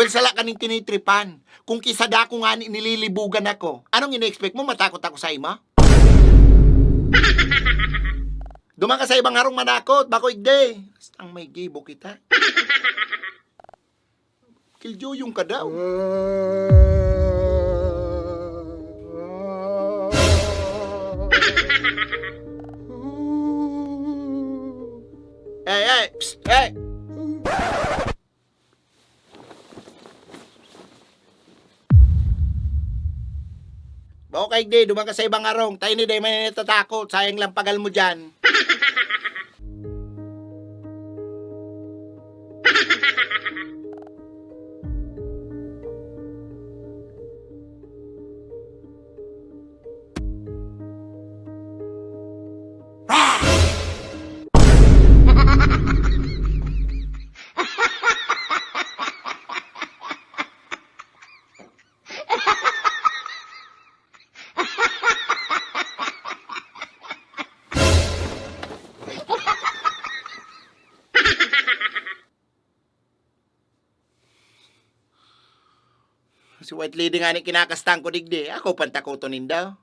Well, sala ka ning tinitripan. Kung kisada ko nga nililibugan ako, anong ina-expect mo? Matakot ako sa ima? Duman ka sa ibang harong manakot, bako igde. Ang may gibo kita. Kiljoyong ka daw. Psst, hey! Bako ka igde, duman ka sa ibang harong. Tayo ni day may natatakot. Sayang lang pagal mo dyan. Si White Lady nga ni kinakastang ko digdi. Ako pantakutonin daw.